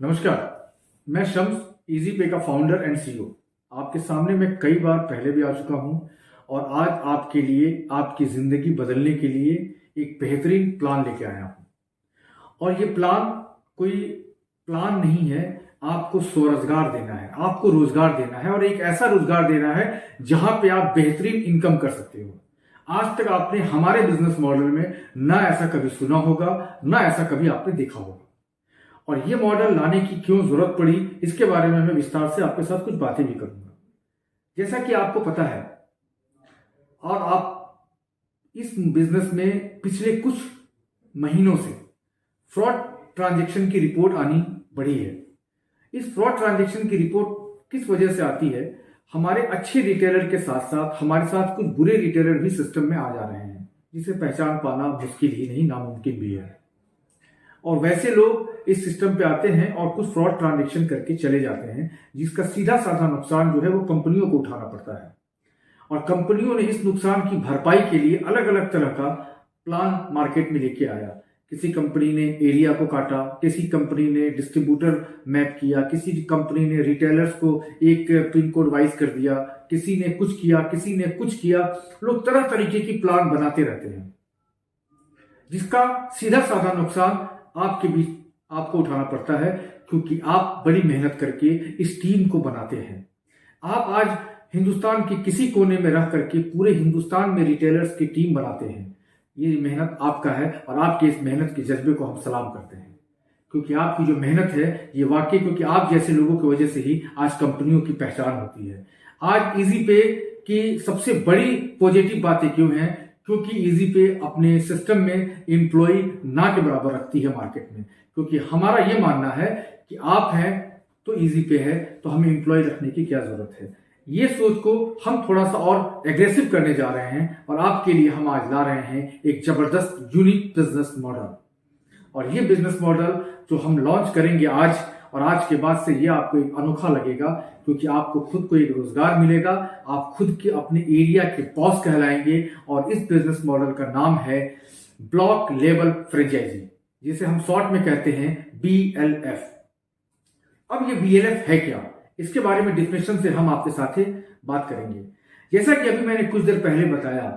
नमस्कार, मैं शम्स इजी पे का फाउंडर एंड सीईओ। आपके सामने मैं कई बार पहले भी आ चुका हूं और आज आपके लिए आपकी जिंदगी बदलने के लिए एक बेहतरीन प्लान लेके आया हूं। और ये प्लान कोई प्लान नहीं है, आपको स्वरोजगार देना है, आपको रोजगार देना है और एक ऐसा रोजगार देना है जहां पे आप बेहतरीन इनकम कर सकते हो। आज तक आपने हमारे बिजनेस मॉडल में ना ऐसा कभी सुना होगा, ना ऐसा कभी आपने देखा होगा। और ये मॉडल लाने की क्यों जरूरत पड़ी, इसके बारे में मैं विस्तार से आपके साथ कुछ बातें भी करूंगा। जैसा कि आपको पता है और आप इस बिजनेस में पिछले कुछ महीनों से फ्रॉड ट्रांजैक्शन की रिपोर्ट आनी बढ़ी है। इस फ्रॉड ट्रांजैक्शन की रिपोर्ट किस वजह से आती है? हमारे अच्छे रिटेलर के साथ साथ हमारे साथ कुछ बुरे रिटेलर भी सिस्टम में आ जा रहे हैं, जिसे पहचान पाना मुश्किल ही नहीं, नामुमकिन भी है। और वैसे लोग इस सिस्टम पे आते हैं और कुछ फ्रॉड ट्रांजैक्शन करके चले जाते हैं, जिसका सीधा साधा नुकसान जो है वो कंपनियों को उठाना पड़ता है। और कंपनियों ने इस नुकसान की भरपाई के लिए अलग अलग तरह का प्लान मार्केट में लेके आया। किसी कंपनी ने एरिया को काटा, किसी कंपनी ने डिस्ट्रीब्यूटर मैप किया, किसी कंपनी ने रिटेलर्स को एक पिन कोड वाइज कर दिया, किसी ने कुछ किया, किसी ने कुछ किया। लोग तरह तरीके की प्लान बनाते रहते हैं, जिसका सीधा साधा नुकसान आपके बीच आपको उठाना पड़ता है, क्योंकि आप बड़ी मेहनत करके इस टीम को बनाते हैं। आप आज हिंदुस्तान के किसी कोने में रह करके पूरे हिंदुस्तान में रिटेलर्स की टीम बनाते हैं। ये मेहनत आपका है और आपके इस मेहनत के जज्बे को हम सलाम करते हैं, क्योंकि आपकी जो मेहनत है ये वाकई, क्योंकि आप जैसे लोगों की वजह से ही आज कंपनियों की पहचान होती है। आज इजी पे की सबसे बड़ी पॉजिटिव बातें क्यों हैं? क्योंकि इजी पे अपने सिस्टम में एम्प्लॉय ना के बराबर रखती है मार्केट में। क्योंकि हमारा ये मानना है कि आप हैं तो इजी पे है, तो हमें एम्प्लॉय रखने की क्या जरूरत है। ये सोच को हम थोड़ा सा और एग्रेसिव करने जा रहे हैं और आपके लिए हम आज ला रहे हैं एक जबरदस्त यूनिक बिजनेस मॉडल। और ये बिजनेस मॉडल जो हम लॉन्च करेंगे आज, और आज के बाद से ये आपको एक अनोखा लगेगा, क्योंकि आपको खुद को एक रोजगार मिलेगा, आप खुद के अपने एरिया के बॉस कहलाएंगे। और इस बिजनेस मॉडल का नाम है ब्लॉक लेवल फ्रेंचाइजी, जिसे हम शॉर्ट में कहते हैं BLF। अब ये BLF है क्या, इसके बारे में डिफिनेशन से हम आपके साथ बात करेंगे। जैसा कि अभी मैंने कुछ देर पहले बताया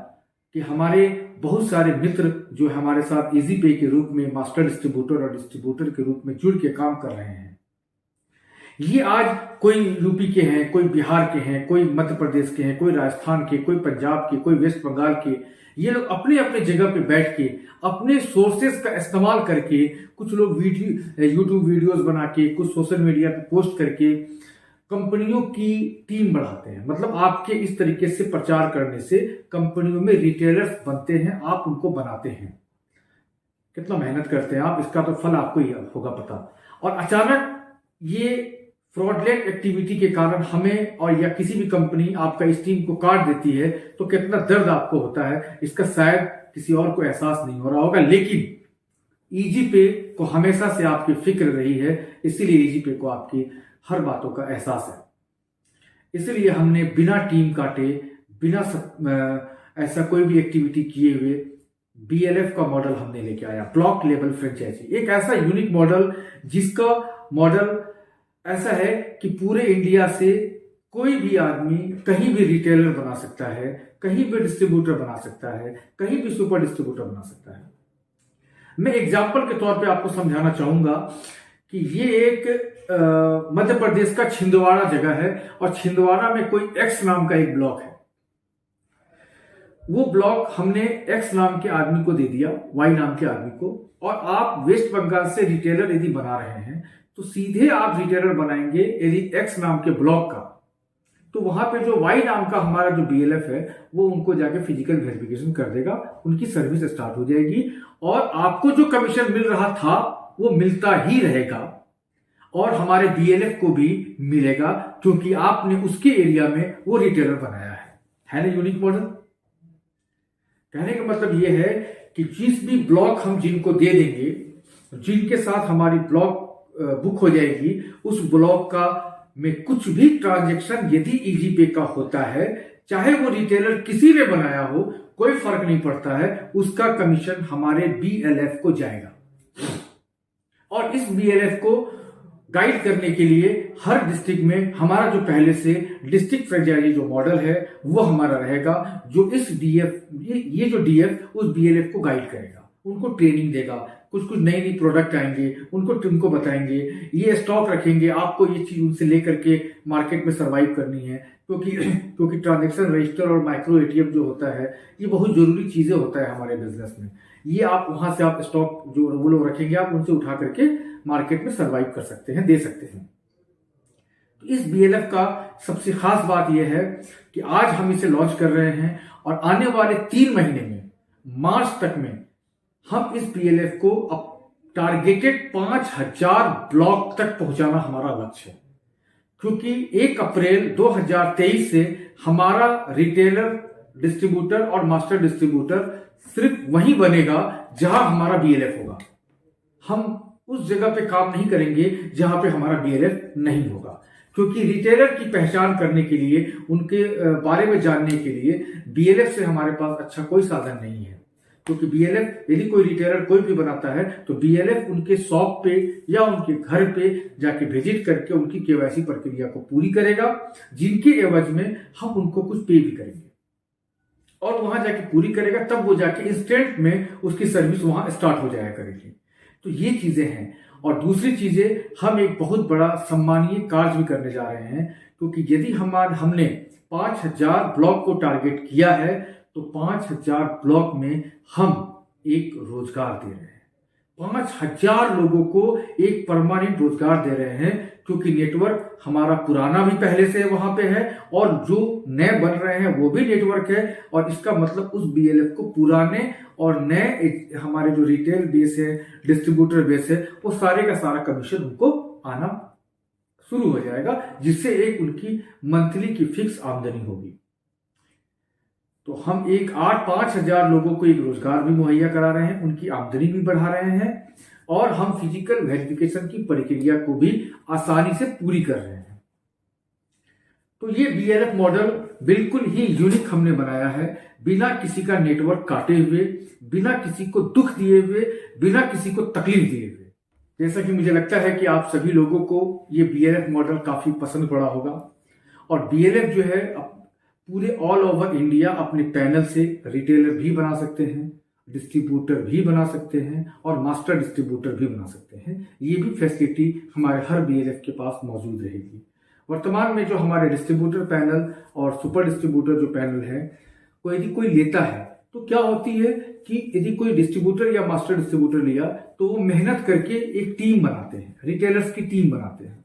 कि हमारे बहुत सारे मित्र जो हमारे साथ इजी पे के रूप में मास्टर डिस्ट्रीब्यूटर और डिस्ट्रीब्यूटर के रूप में जुड़ के काम कर रहे हैं, ये आज कोई यूपी के हैं, कोई बिहार के हैं, कोई मध्य प्रदेश के हैं, कोई राजस्थान के, कोई पंजाब के, कोई वेस्ट बंगाल के। ये लोग अपने अपने जगह पे बैठ के अपने सोर्सेस का इस्तेमाल करके, कुछ लोग यूट्यूब वीडियोस बना के, कुछ सोशल मीडिया पे पोस्ट करके कंपनियों की टीम बढ़ाते हैं। मतलब आपके इस तरीके से प्रचार करने से कंपनियों में रिटेलर्स बनते हैं, आप उनको बनाते हैं। कितना मेहनत करते हैं आप, इसका तो फल आपको ही होगा पता। और अचानक ये फ्रॉडलेंट एक्टिविटी के कारण हमें और या किसी भी कंपनी आपका इस टीम को काट देती है, तो कितना दर्द आपको होता है, इसका शायद किसी और को एहसास नहीं हो रहा होगा। लेकिन इजी पे को हमेशा से आपकी फिक्र रही है, इसीलिए इजी पे को आपकी हर बातों का एहसास है। इसलिए हमने बिना टीम काटे, बिना ऐसा कोई भी एक्टिविटी किए हुए BLF का मॉडल हमने लेके आया, ब्लॉक लेवल फ्रेंचाइजी। एक ऐसा यूनिक मॉडल जिसका मॉडल ऐसा है कि पूरे इंडिया से कोई भी आदमी कहीं भी रिटेलर बना सकता है, कहीं भी डिस्ट्रीब्यूटर बना सकता है, कहीं भी सुपर डिस्ट्रीब्यूटर बना सकता है। मैं एग्जाम्पल के तौर पे आपको समझाना चाहूंगा कि ये एक मध्य प्रदेश का छिंदवाड़ा जगह है, और छिंदवाड़ा में कोई X नाम का एक ब्लॉक है। वो ब्लॉक हमने X नाम के आदमी को दे दिया, Y नाम के आदमी को। और आप वेस्ट बंगाल से रिटेलर यदि बना रहे हैं, तो सीधे आप रिटेलर बनाएंगे यदि X नाम के ब्लॉक का, तो वहां पे जो Y नाम का हमारा जो BLF है, वो उनको जाके फिजिकल वेरिफिकेशन कर देगा, उनकी सर्विस स्टार्ट हो जाएगी। और आपको जो कमीशन मिल रहा था वो मिलता ही रहेगा, और हमारे BLF को भी मिलेगा, क्योंकि आपने उसके एरिया में वो रिटेलर बनाया है ना यूनिक मॉडल। कहने का मतलब ये है कि जिस भी ब्लॉक हम जिनको दे देंगे, जिनके साथ हमारी ब्लॉक बुक हो जाएगी, उस ब्लॉक का में कुछ भी ट्रांजैक्शन यदि इजी पे का होता है, चाहे वो रिटेलर किसी ने बनाया हो, कोई फर्क नहीं पड़ता है, उसका कमीशन हमारे BLF को जाएगा। और इस BLF को गाइड करने के लिए हर डिस्ट्रिक्ट में हमारा जो पहले से डिस्ट्रिक्ट फ्रेंचाइजी जो मॉडल है वो हमारा रहेगा, जो इस डीएफ ये जो डीएफ उस बीएलएफ को गाइड करेगा, उनको ट्रेनिंग देगा, कुछ कुछ नई नई प्रोडक्ट आएंगे उनको बताएंगे, ये स्टॉक रखेंगे, आपको ये चीज उनसे लेकर के मार्केट में सर्वाइव करनी है, क्योंकि ट्रांजैक्शन रजिस्टर और माइक्रो एटीएम जो होता है ये बहुत जरूरी चीजें होता है हमारे बिजनेस में। ये आप वहां से आप स्टॉक जो वो लोग रखेंगे आप उनसे उठा करके मार्केट में सर्वाइव कर सकते हैं, दे सकते हैं। तो इस बीएलएफ का सबसे खास बात यह है कि आज हम इसे लॉन्च कर रहे हैं और आने वाले 3 महीने में मार्च तक में हम इस बीएलएफ को अब टारगेटेड 5000 ब्लॉक तक पहुंचाना हमारा लक्ष्य है, क्योंकि 1 अप्रैल 2023 से हमारा रिटेलर, डिस्ट्रीब्यूटर और मास्टर डिस्ट्रीब्यूटर सिर्फ वही बनेगा जहां हमारा बीएलएफ होगा। हम उस जगह पे काम नहीं करेंगे जहां पे हमारा बीएलएफ नहीं होगा, क्योंकि रिटेलर की पहचान करने के लिए, उनके बारे में जानने के लिए बीएलएफ से हमारे पास अच्छा कोई साधन नहीं है। क्योंकि बीएलएफ यदि कोई रिटेलर कोई भी बनाता है तो बीएलएफ उनके शॉप पे या उनके घर पे जाके विजिट करके उनकी केवाईसी प्रक्रिया को पूरी करेगा, जिनके एवज में हम उनको कुछ पे भी करेंगे और वहां जाके पूरी करेगा, तब वो जाके इंस्टेंट में उसकी सर्विस वहां स्टार्ट हो जाया करेगी। तो ये चीजें हैं। और दूसरी चीजें, हम एक बहुत बड़ा सम्मानीय कार्य भी करने जा रहे हैं, क्योंकि यदि हमने 5000 ब्लॉक को टारगेट किया है तो 5000 ब्लॉक में हम एक रोजगार दे रहे हैं, 5000 लोगों को एक परमानेंट रोजगार दे रहे हैं, क्योंकि नेटवर्क हमारा पुराना भी पहले से वहां पे है और जो नए बन रहे हैं वो भी नेटवर्क है। और इसका मतलब उस बीएलएफ को पुराने और नए हमारे जो रिटेल बेस है, डिस्ट्रीब्यूटर बेस है, वो सारे का सारा कमीशन उनको आना शुरू हो जाएगा, जिससे एक उनकी मंथली की फिक्स आमदनी होगी। तो हम 5000 लोगों को एक रोजगार भी मुहैया करा रहे हैं, उनकी आमदनी भी बढ़ा रहे हैं और हम फिजिकल वेरिफिकेशन की प्रक्रिया को भी आसानी से पूरी कर रहे हैं। तो ये बीएलएफ मॉडल बिल्कुल ही यूनिक हमने बनाया है, बिना किसी का नेटवर्क काटे हुए, बिना किसी को दुख दिए हुए, बिना किसी को तकलीफ दिए हुए। जैसा कि मुझे लगता है कि आप सभी लोगों को ये बीएलएफ मॉडल काफी पसंद पड़ा होगा। और बीएलएफ जो है पूरे ऑल ओवर इंडिया अपने पैनल से रिटेलर भी बना सकते हैं, डिस्ट्रीब्यूटर भी बना सकते हैं और मास्टर डिस्ट्रीब्यूटर भी बना सकते हैं। ये भी फैसिलिटी हमारे हर बीएलएफ के पास मौजूद रहेगी। वर्तमान में जो हमारे डिस्ट्रीब्यूटर पैनल और सुपर डिस्ट्रीब्यूटर जो पैनल है, वो यदि कोई लेता है तो क्या होती है कि यदि कोई डिस्ट्रीब्यूटर या मास्टर डिस्ट्रीब्यूटर लिया तो वो मेहनत करके एक टीम बनाते हैं, रिटेलर्स की टीम बनाते हैं।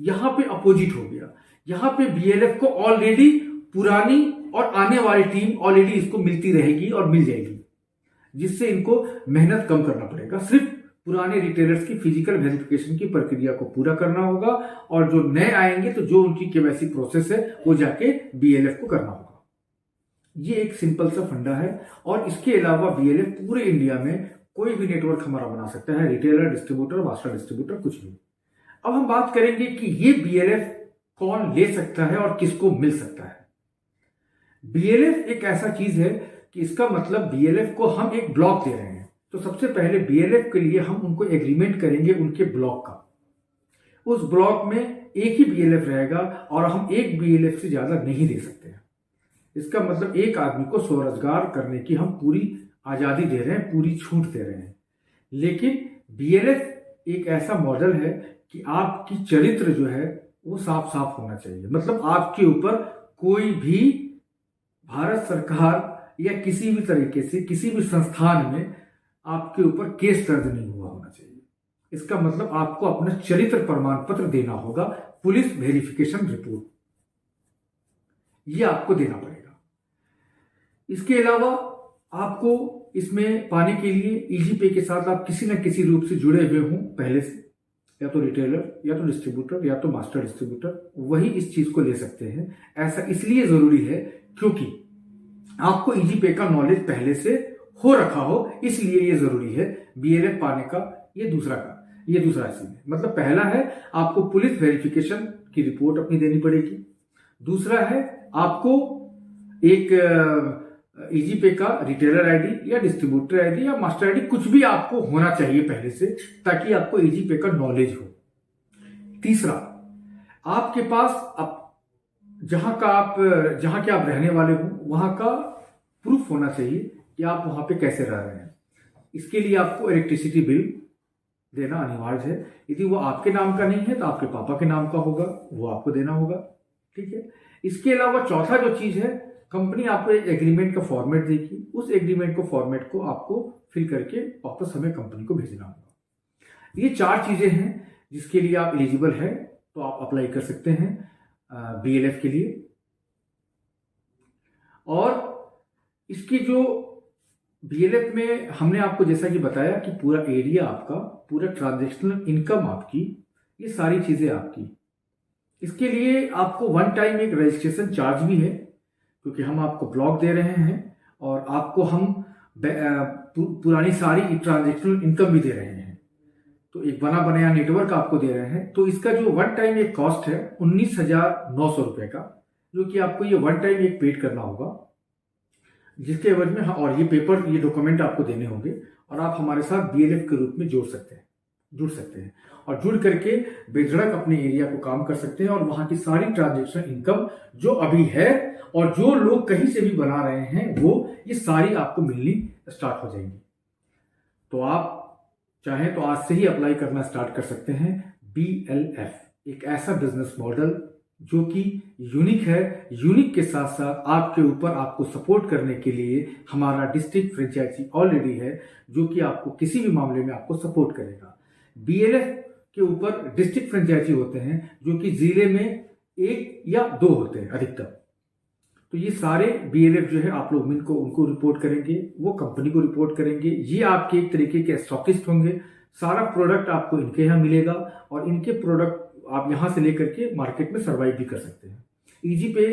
यहां पे अपोजिट हो गया, यहां पे बीएलएफ को ऑलरेडी पुरानी और आने वाली टीम ऑलरेडी इसको मिलती रहेगी और मिल जाएगी, जिससे इनको मेहनत कम करना पड़ेगा। सिर्फ पुराने रिटेलर्स की फिजिकल वेरिफिकेशन की प्रक्रिया को पूरा करना होगा और जो नए आएंगे तो जो उनकी केवाईसी प्रोसेस है वो जाके बीएलएफ को करना होगा। ये एक सिंपल सा फंडा है। और इसके अलावा बीएलएफ पूरे इंडिया में कोई भी नेटवर्क हमारा बना सकता है, रिटेलर, डिस्ट्रीब्यूटर, मास्टर डिस्ट्रीब्यूटर, कुछ भी। अब हम बात करेंगे कि ये बीएलएफ कौन ले सकता है और किसको मिल सकता है। बीएलएफ एक ऐसा चीज है कि इसका मतलब बीएलएफ को हम एक ब्लॉक दे रहे हैं, तो सबसे पहले बीएलएफ के लिए हम उनको एग्रीमेंट करेंगे उनके ब्लॉक का। उस ब्लॉक में एक ही बीएलएफ रहेगा और हम एक बीएलएफ से ज्यादा नहीं दे सकते हैं। इसका मतलब एक आदमी को स्वरोजगार करने की हम पूरी आजादी दे रहे हैं, पूरी छूट दे रहे हैं। लेकिन बीएलएफ एक ऐसा मॉडल है कि आपकी चरित्र जो है वो साफ साफ होना चाहिए। मतलब आपके ऊपर कोई भी भारत सरकार या किसी भी तरीके से किसी भी संस्थान में आपके ऊपर केस दर्ज नहीं हुआ होना चाहिए। इसका मतलब आपको अपना चरित्र प्रमाण पत्र देना होगा, पुलिस वेरिफिकेशन रिपोर्ट, ये आपको देना पड़ेगा। इसके अलावा आपको इसमें पाने के लिए इजी पे के साथ आप किसी न किसी रूप से जुड़े हुए हों पहले से, या तो रिटेलर या तो डिस्ट्रीब्यूटर या तो मास्टर डिस्ट्रीब्यूटर, वही इस चीज को ले सकते हैं। ऐसा इसलिए जरूरी है क्योंकि आपको इजी पे का नॉलेज पहले से हो रखा हो, इसलिए ये जरूरी है बीएलएफ पाने का। ये दूसरा सीन है। मतलब पहला है आपको पुलिस वेरिफिकेशन की रिपोर्ट अपनी देनी पड़ेगी। दूसरा है आपको एक इजी पे का रिटेलर आईडी या डिस्ट्रीब्यूटर आईडी या मास्टर आईडी, कुछ भी आपको होना चाहिए पहले से, ताकि आपको इजी पे का नॉलेज हो। तीसरा, आपके पास अब जहां के आप रहने वाले हो वहां का प्रूफ होना चाहिए कि आप वहां पे कैसे रह रहे हैं। इसके लिए आपको इलेक्ट्रिसिटी बिल देना अनिवार्य है। यदि वो आपके नाम का नहीं है तो आपके पापा के नाम का होगा, वो आपको देना होगा। ठीक है। इसके अलावा चौथा जो चीज है, कंपनी आपको एक एग्रीमेंट का फॉर्मेट देगी। उस एग्रीमेंट फॉर्मेट को आपको फिल करके वापस हमें कंपनी को भेजना होगा। ये 4 चीजें हैं जिसके लिए आप एलिजिबल है, तो आप अप्लाई कर सकते हैं बीएलएफ के लिए। और इसकी जो बीएलएफ में हमने आपको जैसा कि बताया कि पूरा एरिया आपका, पूरा ट्रांजैक्शनल इनकम आपकी, ये सारी चीजें आपकी। इसके लिए आपको वन टाइम एक रजिस्ट्रेशन चार्ज भी है, क्योंकि हम आपको ब्लॉक दे रहे हैं और आपको हम पुरानी सारी ट्रांजैक्शनल इनकम भी दे रहे हैं। तो एक बना बनाया नेटवर्क आपको दे रहे हैं। तो इसका जो वन टाइम एक कॉस्ट है 19,900 रुपए का, जो कि आपको ये वन टाइम एक पेड करना होगा, जिसके एवज में और ये डॉक्यूमेंट आपको देने होंगे और आप हमारे साथ बीएलएफ के रूप में जुड़ सकते हैं और जुड़ करके बेधड़क अपने एरिया को काम कर सकते हैं और वहां की सारी ट्रांजैक्शन इनकम जो अभी है और जो लोग कहीं से भी बना रहे हैं वो ये सारी आपको मिलनी स्टार्ट हो जाएंगी। तो आप चाहें तो आज से ही अप्लाई करना स्टार्ट कर सकते हैं। बीएलएफ एक ऐसा बिजनेस मॉडल जो कि यूनिक है। यूनिक के साथ साथ आपके ऊपर आपको सपोर्ट करने के लिए हमारा डिस्ट्रिक्ट फ्रेंचाइजी ऑलरेडी है, जो कि आपको किसी भी मामले में आपको सपोर्ट करेगा। बीएलएफ के ऊपर डिस्ट्रिक्ट फ्रेंचाइजी होते हैं जो कि जिले में 1 या 2 होते हैं अधिकतम। तो ये सारे बीएलएफ जो है आप लोग उनको रिपोर्ट करेंगे, वो कंपनी को रिपोर्ट करेंगे। ये आपके एक तरीके के स्टॉकिस्ट होंगे। सारा प्रोडक्ट आपको इनके यहाँ मिलेगा और इनके प्रोडक्ट आप यहां से लेकर के मार्केट में सर्वाइव भी कर सकते हैं इजी पे।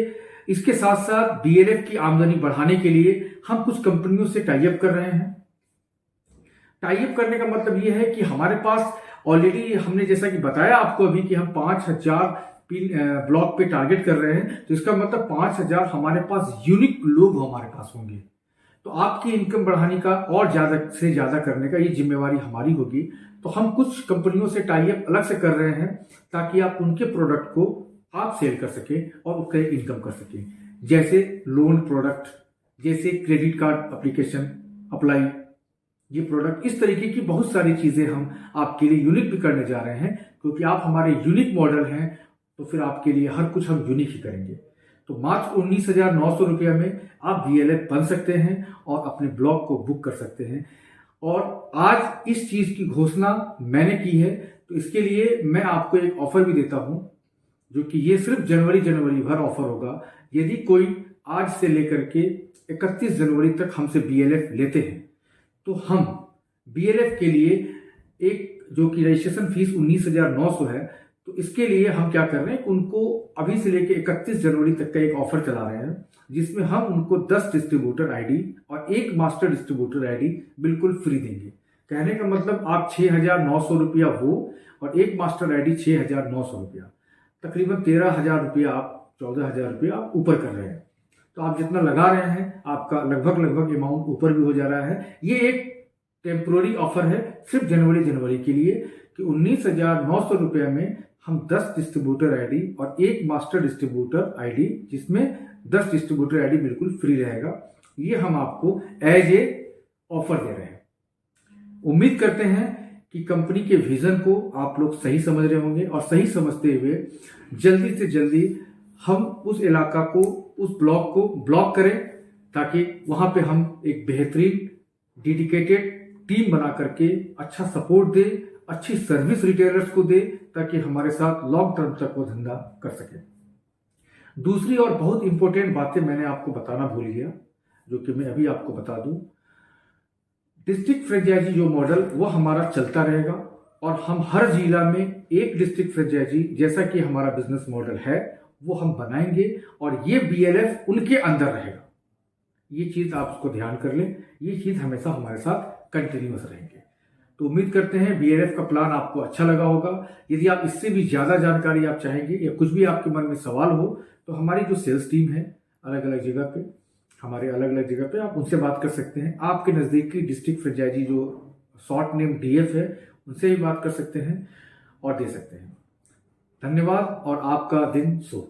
इसके साथ साथ बीएलएफ की आमदनी बढ़ाने के लिए हम कुछ कंपनियों से टाई अप कर रहे हैं। टाई अप करने का मतलब यह है कि हमारे पास ऑलरेडी हमने जैसा कि बताया आपको अभी कि हम 5,000 ब्लॉक पे टारगेट कर रहे हैं। तो इसका मतलब 5,000 हमारे पास यूनिक लोग हमारे पास होंगे। तो आपकी इनकम बढ़ाने का और ज्यादा से ज्यादा करने का ये जिम्मेवारी हमारी होगी। तो हम कुछ कंपनियों से टाई अप अलग से कर रहे हैं ताकि आप उनके प्रोडक्ट को आप सेल कर सके और उसका एक इनकम कर सके, जैसे लोन प्रोडक्ट, जैसे क्रेडिट कार्ड एप्लीकेशन अप्लाई, ये प्रोडक्ट, इस तरीके की बहुत सारी चीजें हम आपके लिए यूनिक भी करने जा रहे हैं। क्योंकि आप हमारे यूनिक मॉडल हैं तो फिर आपके लिए हर कुछ हम यूनिक ही करेंगे। तो मात्र 19,900 रुपया में आप बीएलएफ बन सकते हैं और अपने ब्लॉग को बुक कर सकते हैं। और आज इस चीज की घोषणा मैंने की है, तो इसके लिए मैं आपको एक ऑफर भी देता हूं, जो कि ये सिर्फ जनवरी भर ऑफर होगा। यदि कोई आज से लेकर के 31 जनवरी तक हमसे बीएलएफ लेते हैं तो हम बीएलएफ के लिए एक जो कि रजिस्ट्रेशन फीस 19,900 है, तो इसके लिए हम क्या कर रहे हैं, उनको अभी से लेकर 31 जनवरी तक का एक ऑफर चला रहे हैं, जिसमें हम उनको 10 डिस्ट्रीब्यूटर आईडी और 1 मास्टर डिस्ट्रीब्यूटर आईडी बिल्कुल फ्री देंगे। कहने का मतलब आप 6,900 रुपया वो और 1 मास्टर आईडी 6,900 रुपया, तकरीबन 13,000 रुपया, आप 14,000 रुपया आप ऊपर कर रहे हैं। तो आप जितना लगा रहे हैं आपका लगभग अमाउंट ऊपर भी हो जा रहा है। ये एक टेम्पोररी ऑफर है सिर्फ जनवरी के लिए कि 19,900 रुपया में हम 10 डिस्ट्रीब्यूटर आईडी और 1 मास्टर डिस्ट्रीब्यूटर आईडी, जिसमें 10 डिस्ट्रीब्यूटर आईडी बिल्कुल फ्री रहेगा, ये हम आपको एज ए ऑफर दे रहे हैं। उम्मीद करते हैं कि कंपनी के विजन को आप लोग सही समझ रहे होंगे और सही समझते हुए जल्दी से जल्दी हम उस इलाका को, उस ब्लॉक को ब्लॉक करें, ताकि वहां पे हम एक बेहतरीन डेडिकेटेड टीम बना करके अच्छा सपोर्ट दे, अच्छी सर्विस रिटेलर्स को दे, ताकि हमारे साथ लॉन्ग टर्म तक वो धंधा कर सके। दूसरी और बहुत इंपॉर्टेंट बातें मैंने आपको बताना भूल गया, जो कि मैं अभी आपको बता दूं। डिस्ट्रिक्ट फ्रेंचाइजी जो मॉडल वो हमारा चलता रहेगा और हम हर जिला में एक डिस्ट्रिक्ट फ्रेंचाइजी जैसा कि हमारा बिजनेस मॉडल है वो हम बनाएंगे और ये बीएलएफ उनके अंदर रहेगा। ये चीज आप उसको ध्यान कर लें, ये चीज हमेशा हमारे साथ कंटिन्यूअस रहेंगे। तो उम्मीद करते हैं बीएलएफ का प्लान आपको अच्छा लगा होगा। यदि आप इससे भी ज्यादा जानकारी आप चाहेंगे या कुछ भी आपके मन में सवाल हो, तो हमारी जो सेल्स टीम है अलग अलग जगह पे आप उनसे बात कर सकते हैं। आपके नजदीकी डिस्ट्रिक्ट फ्रेंचाइजी जो शॉर्ट नेम डीएफ है, उनसे भी बात कर सकते हैं और दे सकते हैं। धन्यवाद और आपका दिन शुभ।